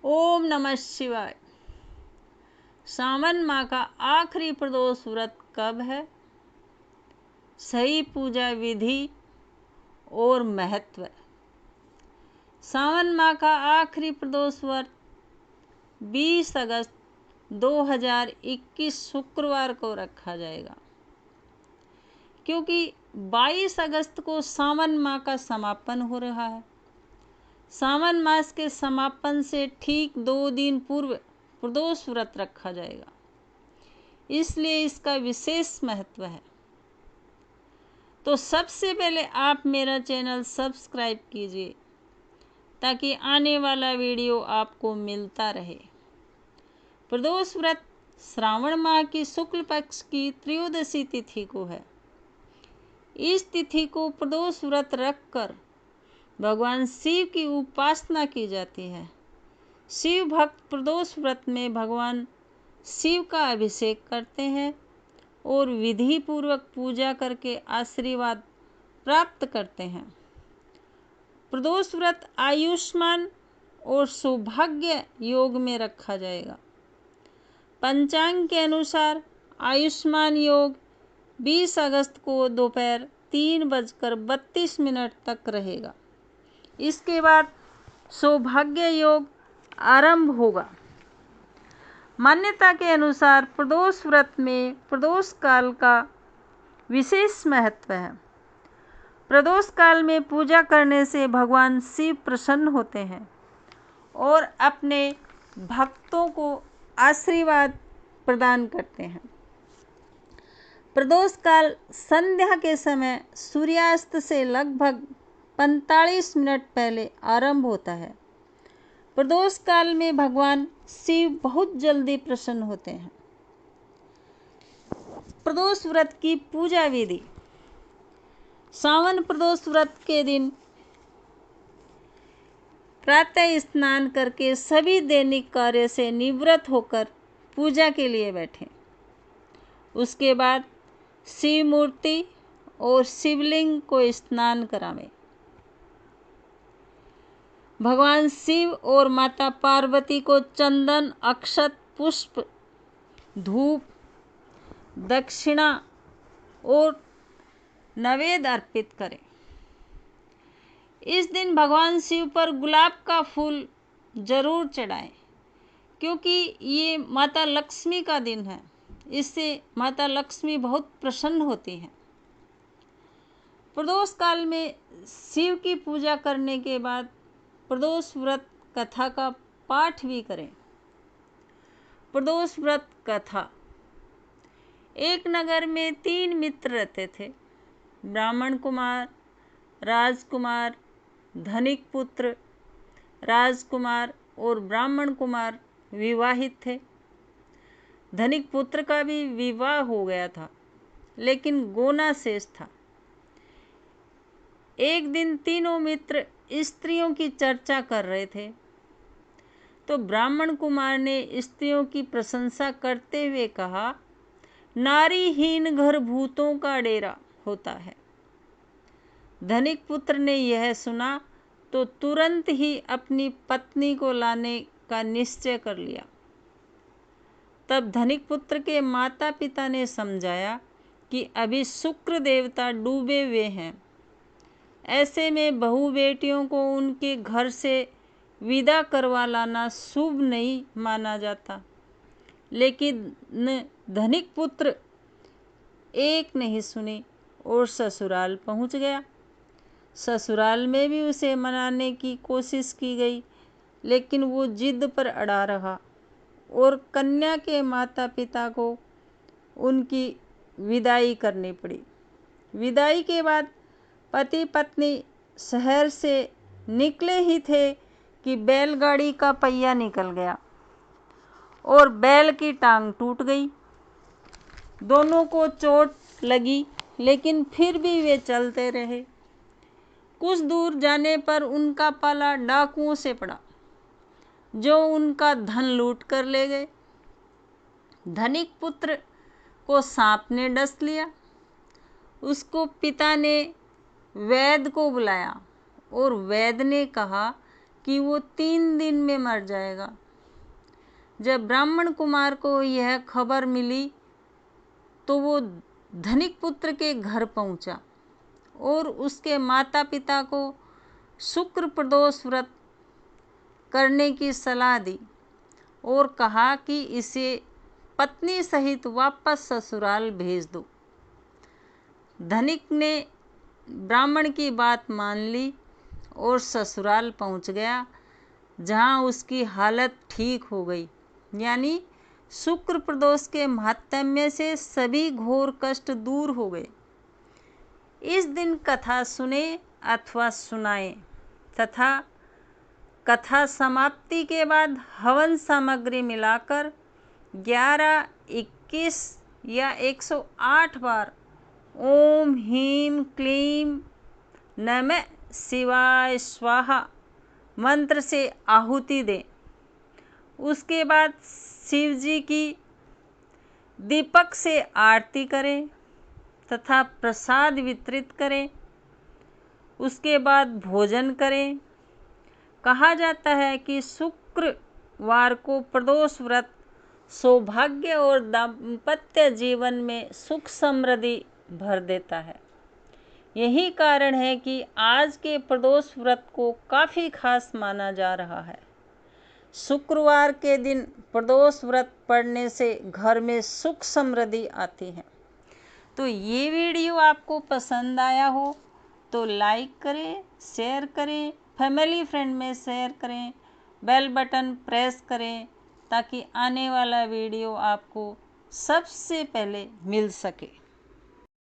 ओम नमः शिवाय। सावन माह का आखिरी प्रदोष व्रत कब है? सही पूजा विधि और महत्व। सावन माह का आखिरी प्रदोष व्रत 20 अगस्त 2021 शुक्रवार को रखा जाएगा, क्योंकि 22 अगस्त को सावन माह का समापन हो रहा है। सावन मास के समापन से ठीक 2 दिन पूर्व प्रदोष व्रत रखा जाएगा, इसलिए इसका विशेष महत्व है। तो सबसे पहले आप मेरा चैनल सब्सक्राइब कीजिए ताकि आने वाला वीडियो आपको मिलता रहे। प्रदोष व्रत श्रावण माह की शुक्ल पक्ष की त्रयोदशी तिथि को है। इस तिथि को प्रदोष व्रत रखकर भगवान शिव की उपासना की जाती है। शिव भक्त प्रदोष व्रत में भगवान शिव का अभिषेक करते हैं और विधि पूर्वक पूजा करके आशीर्वाद प्राप्त करते हैं। प्रदोष व्रत आयुष्मान और सौभाग्य योग में रखा जाएगा। पंचांग के अनुसार आयुष्मान योग 20 अगस्त को दोपहर 3:32 तक रहेगा। इसके बाद सौभाग्य योग आरंभ होगा। मान्यता के अनुसार प्रदोष व्रत में प्रदोष काल का विशेष महत्व है। प्रदोष काल में पूजा करने से भगवान शिव प्रसन्न होते हैं और अपने भक्तों को आशीर्वाद प्रदान करते हैं। प्रदोष काल संध्या के समय सूर्यास्त से लगभग 45 मिनट पहले आरंभ होता है। प्रदोष काल में भगवान शिव बहुत जल्दी प्रसन्न होते हैं। प्रदोष व्रत की पूजा विधि। सावन प्रदोष व्रत के दिन प्रातः स्नान करके सभी दैनिक कार्य से निवृत्त होकर पूजा के लिए बैठें। उसके बाद शिव मूर्ति और शिवलिंग को स्नान करावें। भगवान शिव और माता पार्वती को चंदन, अक्षत, पुष्प, धूप, दक्षिणा और नैवेद्य अर्पित करें। इस दिन भगवान शिव पर गुलाब का फूल जरूर चढ़ाएं, क्योंकि ये माता लक्ष्मी का दिन है। इससे माता लक्ष्मी बहुत प्रसन्न होती हैं। प्रदोष काल में शिव की पूजा करने के बाद प्रदोष व्रत कथा का पाठ भी करें। प्रदोष व्रत कथा। एक नगर में 3 मित्र रहते थे। ब्राह्मण कुमार, राजकुमार, धनिक पुत्र। राजकुमार और ब्राह्मण कुमार विवाहित थे। धनिक पुत्र का भी विवाह हो गया था, लेकिन गोना शेष था। एक दिन तीनों मित्र स्त्रियों की चर्चा कर रहे थे, तो ब्राह्मण कुमार ने स्त्रियों की प्रशंसा करते हुए कहा, नारीहीन घर भूतों का डेरा होता है। धनिक पुत्र ने यह सुना तो तुरंत ही अपनी पत्नी को लाने का निश्चय कर लिया। तब धनिक पुत्र के माता पिता ने समझाया कि अभी शुक्र देवता डूबे हुए हैं। ऐसे में बहू बेटियों को उनके घर से विदा करवा लाना शुभ नहीं माना जाता। लेकिन धनिक पुत्र एक नहीं सुनी और ससुराल पहुंच गया। ससुराल में भी उसे मनाने की कोशिश की गई, लेकिन वो जिद पर अड़ा रहा और कन्या के माता पिता को उनकी विदाई करनी पड़ी। विदाई के बाद पति पत्नी शहर से निकले ही थे कि बैलगाड़ी का पहिया निकल गया और बैल की टांग टूट गई। दोनों को चोट लगी, लेकिन फिर भी वे चलते रहे। कुछ दूर जाने पर उनका पाला डाकुओं से पड़ा, जो उनका धन लूट कर ले गए। धनिक पुत्र को सांप ने डस लिया। उसको पिता ने वैद्य को बुलाया और वैद्य ने कहा कि वो 3 दिन में मर जाएगा। जब ब्राह्मण कुमार को यह खबर मिली तो वो धनिक पुत्र के घर पहुंचा और उसके माता पिता को शुक्र प्रदोष व्रत करने की सलाह दी और कहा कि इसे पत्नी सहित वापस ससुराल भेज दो। धनिक ने ब्राह्मण की बात मान ली और ससुराल पहुंच गया, जहां उसकी हालत ठीक हो गई। यानी शुक्र प्रदोष के महात्म्य से सभी घोर कष्ट दूर हो गए। इस दिन कथा सुने अथवा सुनाएं तथा कथा समाप्ति के बाद हवन सामग्री मिलाकर 11, 21 या 108 बार ओम ह्रीं क्लीं नमः शिवाय स्वाहा मंत्र से आहुति दें। उसके बाद शिव जी की दीपक से आरती करें तथा प्रसाद वितरित करें। उसके बाद भोजन करें। कहा जाता है कि शुक्रवार को प्रदोष व्रत सौभाग्य और दाम्पत्य जीवन में सुख समृद्धि भर देता है। यही कारण है कि आज के प्रदोष व्रत को काफ़ी खास माना जा रहा है। शुक्रवार के दिन प्रदोष व्रत पढ़ने से घर में सुख समृद्धि आती है। तो ये वीडियो आपको पसंद आया हो तो लाइक करें, शेयर करें, फैमिली फ्रेंड में शेयर करें, बेल बटन प्रेस करें ताकि आने वाला वीडियो आपको सबसे पहले मिल सके।